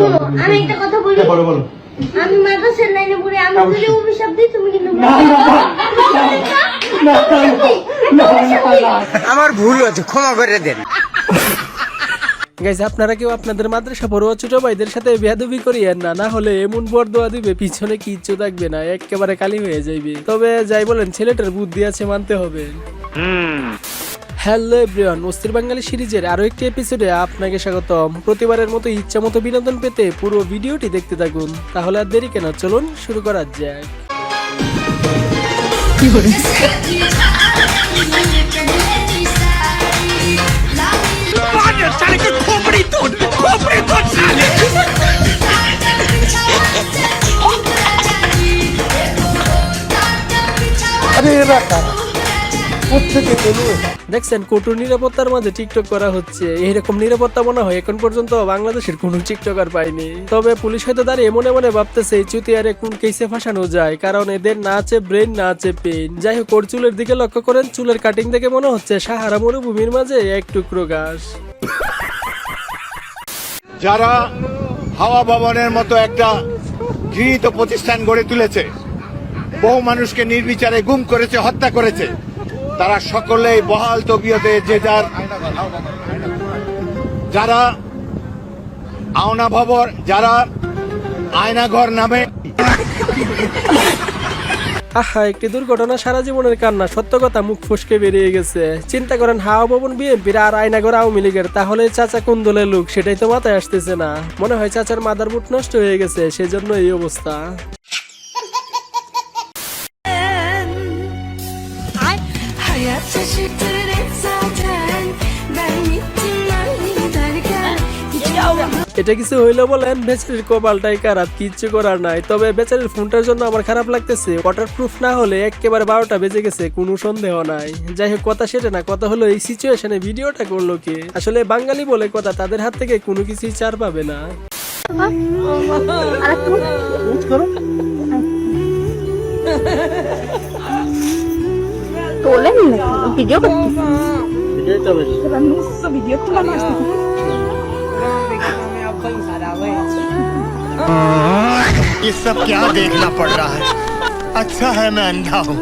শোনো আমি একটা কথা বলি বলো বলো আমি মাদ্রাসার লাইনে পড়ে আমি যদি অভিশাপ দিই তুমি কিন্তু আমার ভুল হয়েছে ক্ষমা করে দেন। গাইস আপনারা কেউ আপনাদের মাদ্রাসা পড়ুয়া ছোট ভাইদের সাথে বেয়াদবি করিয়েন না, না হলে এমন বরদোয়া দিবে পিছনে কিচ্ছু থাকবে না, একেবারে কালি হয়ে যাইবে। তবে যাই বলেন ছেলেটার বুদ্ধি আছে মানতে হবে। হ্যালো এভরিওয়ান, অস্থির বাঙালি সিরিজের আরো একটি এপিসোডে আপনাকে স্বাগতম। প্রতিবারের মতো ইচ্ছা মতো বিনোদন পেতে পুরো ভিডিওটি দেখতে থাকুন। তাহলে আর দেরি কেন, চলুন শুরু করা যাক। দেখছেন কঠোর নিরাপত্তার মাঝে টিকটক করা হচ্ছে। এইরকম নিরাপত্তা মনে হয় এখন পর্যন্ত বাংলাদেশের কোন টিকটকার পায়নি। তবে পুলিশ হয়তো দাঁড়িয়ে মনে মনে ভাবতেছে এই চুতিয়ারে কোন কেসে ফাঁসানো যায়, কারণ এদের না আছে ব্রেন না আছে পেন। যাই হোক ওর চুলের দিকে লক্ষ্য করেন, চুলের কাটিং দেখে মনে হচ্ছে সাহারা মরুভূমির মাঝে এক টুকরো ঘাস। যারা হাওয়া ভবনের মতো একটা ঘৃণিত প্রতিষ্ঠান গড়ে তুলেছে, বহু মানুষকে নির্বিচারে গুম করেছে, হত্যা করেছে, তারা সকলেই বহাল তবিয়তে যে যারা আওনা ভবন, যারা আয়নাঘর নামে। আহা, একটি দুর্ঘটনা সারা জীবনের কান্না, সত্য কথা মুখ ফসকে বেরিয়ে গেছে। চিন্তা করেন হাওয়া ভবন বিএনপির আর আয়নাঘর আওয়ামী লীগের, তাহলে চাচা কোন দলের লোক সেটাই তো মাথায় আসতেছে না। মনে হয় চাচার মাদারবোর্ড নষ্ট হয়ে গেছে, সেজন্য এই অবস্থা। এটা কিছু হইলো বলেন, বেচারির কপালটাই খারাপ, কিচ্ছু করার নাই। তবে বেচারির ফোনটার জন্য আমার খারাপ লাগতেছে। ওয়াটার প্রুফ না হলে একেবারে 12টা বেজে গেছে, কোনো সন্দেহ নাই। যাই হোক কথা সেটা না, কথা হলো এই সিচুয়েশনে ভিডিওটা করলো কে। আসলে বাঙালি বলে কথা, তাদের হাত থেকে কোনো কিছুই ছাড় পাবে না। ये सब क्या देखना पड़ रहा है? अच्छा है मैं अंधा हूँ।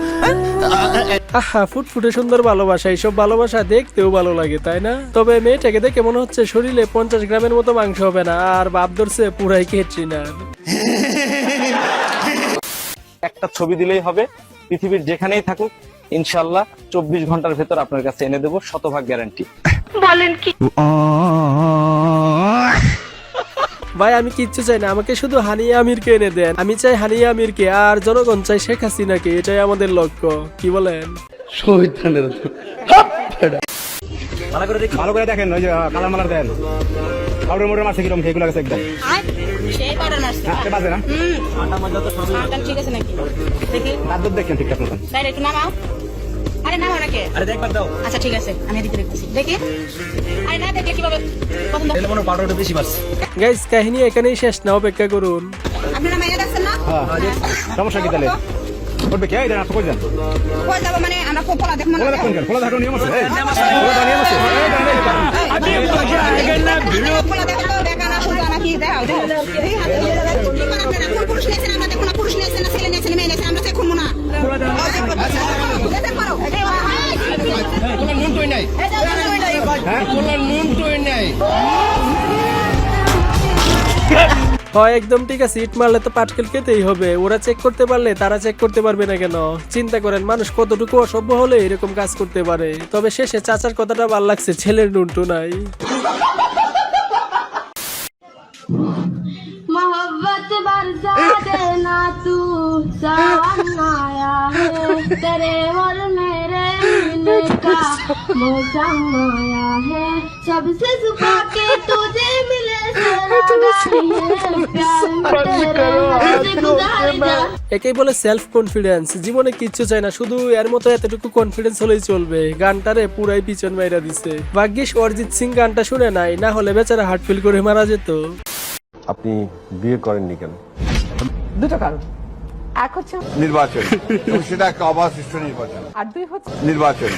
আহা, ফুটফুটে সুন্দর ভালোবাসা, এইসব ভালোবাসা দেখতেও ভালো লাগে, তাই না? তবে মেয়েটাকে দেখে মনে হচ্ছে শরীরে 50 গ্রামের মতো মাংস হবে না, আর বাপ ধরছে পুরাই ক্যাটরিনার। একটা ছবি দিলেই হবে, পৃথিবীর যেখানেই থাকুক ইনশাল্লাহ 24 ঘন্টার ভেতর আপনার কাছে এনে দেবো, শতভাগ গ্যারান্টি। বলেন কি ভাই আমি কিচ্ছু চাই না, আমাকে শুধু হানিয়া আমিরকে এনে দেন। আমি চাই হানিয়া আমিরকে, আর জনগণ চাই শেখ হাসিনাকে। এটাই আমাদের লক্ষ্য, কি বলেন? ভালো করে দেখেন, ওই যে কালার মালার দেন, পাউডার মোটর মারছে কিরকম সেগুলো গেছে একদম বাজে না। ঠিক আছে নাকি দেখি তার দুধ দেখেন ঠিকঠাক মতন। তাই একটু নামাও। আরে নামাও নাকি? আরে দেখবার দাও। আচ্ছা ঠিক আছে, আমি এদিকে দেখতেছি। দেখি আরে না দেখে কিভাবে পছন্দ। এর মনে পাউডারটা বেশি বাড়ছে। গাইস কাহিনী এখানেই শেষ না, অপেক্ষা করুন। আপনারা মেয়ে দেখছেন না? হ্যাঁ সমস্যা কি তাহলে উঠবে কি? এই দেন আপনি কই যান? কই যাব মানে আমরা পোলা দেখব না? খোলা দেখুন কেন? খোলা দেখার নিয়ম আছে। এই খোলা দেখার নিয়ম আছে। আপনি পোলা দেখো তো, দেখা না শুনবা নাকি? দেখাও দেখাও। এই হাতে কি করেন আপনারা? কোন পুরুষ নিয়েছেন আমরা দেখো না, পুরুষ নিয়েছেন না ছেলে নিয়েছেন মেয়ে নিয়েছেন আমরা দেখুন না। দেখতে পারো। তোমার নুন টই নাই, তোমার নুন টই নাই। হয় একদম ঠিক আছে, ইট মারলে তো পাটকেল খেতেই হবে। ওরা চেক করতে পারলে তারা চেক করতে পারবে না কেন? চিন্তা করেন মানুষ কতটুকু অসভ্য হলে এরকম কাজ করতে পারে। তবে শেষে চাচার কথাটা ভাল লাগছে, ছেলের নুনটু নাই। मोहब्बत बरसा देना तू सावन आया है तेरे और मेरे मिलने का मौसम आया है सबसे छुपा के तुझे मिले একেই বলে সেলফ কনফিডেন্স। জীবনে কিচ্ছু চাই না, শুধু এর মতো এতটুকু কনফিডেন্স হলেই চলবে। গানটারে পুরাই পিছন মাইরা দিছে। ভাগ্যিস অরিজিৎ সিং গানটা শুনে নাই, না হলে বেচারা হার্ট ফেল করে মারা যেত। আপনি বিয়ে করেননি কেন? দুটো কারণ, এক হচ্ছে নির্বাচন, সেটা একটা অবাধ সুষ্ঠু নির্বাচন, আর দুই হচ্ছে নির্বাচন।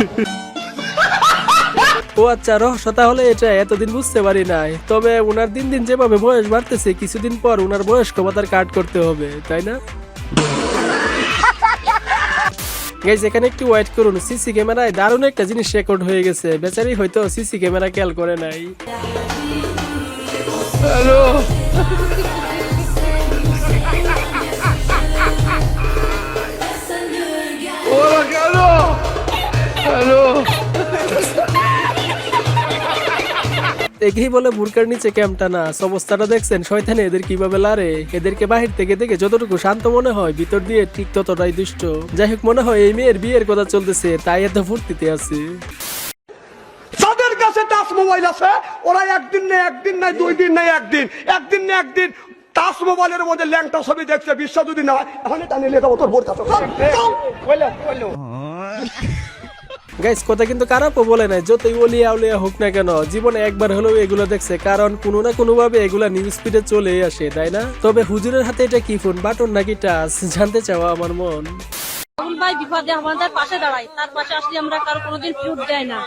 ও আচ্ছা, রহস্য তাহলে এটা এতদিন বুঝতে পারি নাই। তবে ওনার দিন দিন যেভাবে বয়স বাড়তেছে, কিছুদিন পর ওনার বয়স্ক ভাতার কার্ড করতে হবে, তাই না? গাইস, এখানে একটু ওয়েট করুন, সিসি ক্যামেরায় দারুণ একটা জিনিস রেকর্ড হয়ে গেছে। বেচারি হয়তো সিসি ক্যামেরা খেয়াল করে নাই। হ্যালো, একেই বলে বুরকার নিচে ক্যাম্পটা না। অবস্থাটা দেখছেন, শয়তানে এদের কিভাবে লারে। এদেরকে বাহির থেকে দেখে যতটুকু শান্ত মনে হয়, ভিতর দিয়ে ঠিক ততটাই দুষ্ট। যাই হোক, মনে হয় এই মেয়ের বিয়ের কথা চলতেছে, তাই এত ফুর্তিতে আছে। যাদের কাছে টাচ মোবাইল আছে ওরা একদিন নাই 2 দিন নাই একদিন টাচ মোবাইলের মধ্যে ল্যাংটা ছবি দেখছে। বিশ্বাস যদি না হয় এখন এটা নিয়ে যাবো তোর বোর কাছে। গাইস, কথা কিন্তু খারাপও বলে নাই। যতই ওলিয়া উলিয়া হোক না কেন, জীবনে একবার হলেও এগুলো দেখছে, কারণ কোনো না কোনো ভাবে এগুলা নিউজ ফিডে চলে আসে, তাই না? তবে হুজুরের হাতে এটা কি ফোন, বাটন নাকি টাচ, জানতে চাওয়া আমার মন। বাবুল ভাই বিপদে আমাদের পাশে দাঁড়ায়, তার পাশে আসলে আমরা কারো কোনোদিন ফিউট দেয় না।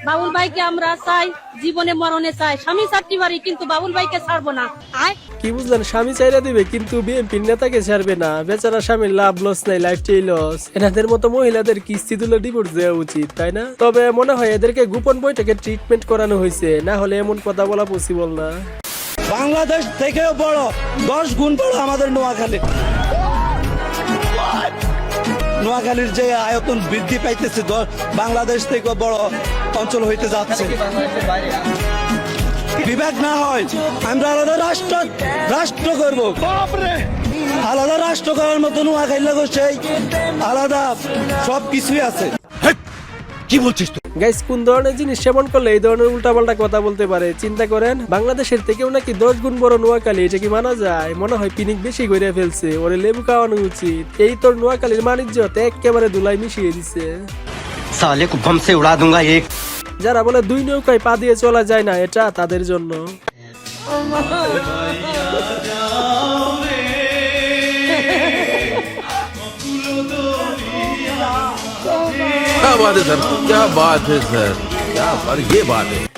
বাবুল ভাইকে আমরা চাই, জীবনে মরণে চাই। স্বামী ছাড়তে পারি, কিন্তু বাবুল ভাইকে ছাড়বো না। কি বুঝলেন? স্বামী চাইরা দিবে কিন্তু বিএনপির নেতাকে ছাড়বে না। বেচারা স্বামীর লাভ লস নাই, লাইফটাই লস। এনাদের মতো মহিলাদের কিস্তি তুলে ডিভোর্স দেওয়া উচিত, তাই না? তবে মনে হয় এদেরকে গোপন বৈঠকে ট্রিটমেন্ট করানো হয়েছে, না হলে এমন কথা বলা পসিবল না। বাংলাদেশ থেকেও বড় 10 গুণ বড় আমাদের নোয়াখালীর যে আয়তন বৃদ্ধি পাইতেছে, বাংলাদেশ থেকে বড় অঞ্চল হইতে যাচ্ছে। বিভাগ না হয় আমরা আলাদা রাষ্ট্র করবো। আলাদা রাষ্ট্র করার মতো নোয়াখালী লাগো সেই আলাদা সবকিছুই আছে। কি বলছিস? গাইস, কোন ধরনের জিনিস সেবন করলে এই ধরনের উল্টাপাল্টা কথা বলতে পারে? চিন্তা করেন, বাংলাদেশের থেকেও নাকি 10 গুণ বড় নোয়াখালী। এটা কি মানা যায়? মনে হয় পিনিক বেশি করে ফেলছে, ওরে লেবু খাওয়ানো উচিত। এই তোর নোয়াখালীর বাণিজ্যতে একেবারে ধুলাই মিশিয়ে দিছে। साले को बम से उड़ा दूंगा एक। যারা বলে 2 নৌকায় পা দিয়ে চলা যায় না, এটা তাদের জন্য।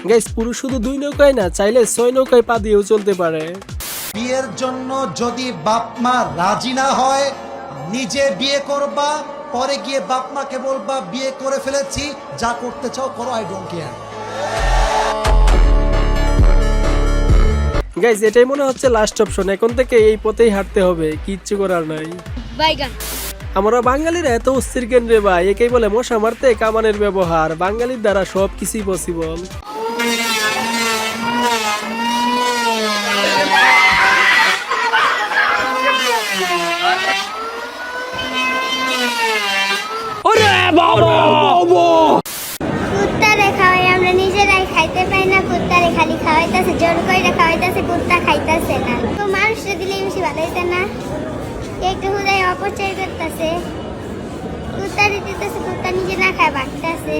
গাইস, পুরুষ শুধু 2 নৌকায় না, চাইলে 6 নৌকায় পা দিয়েও চলতে পারে। বিয়ের জন্য যদি বাপ মা রাজি না হয়, নিজে বিয়ে করবা, পরে গিয়ে বাপ মাকে বলবা বিয়ে করে ফেলেছি, যা করতে চাও করো, আই ডোন্ট কেয়ার। গাইস, এটাই মনে হচ্ছে লাস্ট অপশন। এখন থেকে এই পথেই হাঁটতে হবে, কিচ্ছু করার নাই। আমরা বাঙালিরা এত অস্থির কেন্দ্রে ভাই, একেই বলে মশা মারতে কামানের ব্যবহার। বাঙালির দ্বারা সব কিছুই পসিবল। কুত্তারে খাওয়াই আমরা নিজেরাই খাইতে পাই না, কুত্তারে খালি খাওয়াইতেছে, জোর করে খাওয়াইতেছে, কুত্তা খাইতেছে না। তো মানুষরা দিলে বেশি ভালো হইতো না? একটু হুদাই অপচয় করতেছে, কুত্তারে দিতেছে, কুত্তা নিজে না খায় বাঁচতেছে।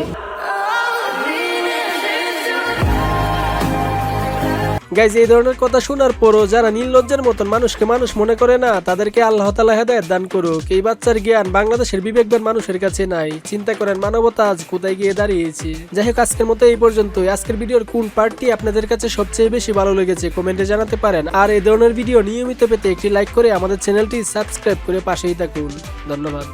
গাইজ, এই ধরনের কথা শোনার পরও যারা নির্লজ্জের মতন মানুষকে মানুষ মনে করে না, তাদেরকে আল্লাহ তাআলা হেদায়েত দান করুক। এই বাচ্চার জ্ঞান বাংলাদেশের বিবেকবান মানুষের কাছে নাই। চিন্তা করেন মানবতা আজ কোথায় গিয়ে দাঁড়িয়েছে। যাই হোক, আজকের মতো এই পর্যন্তই। আজকের ভিডিওর কোন পার্টটি আপনাদের কাছে সবচেয়ে বেশি ভালো লেগেছে কমেন্টে জানাতে পারেন। আর এই ধরনের ভিডিও নিয়মিত পেতে একটি লাইক করে আমাদের চ্যানেলটি সাবস্ক্রাইব করে পাশেই থাকুন। ধন্যবাদ।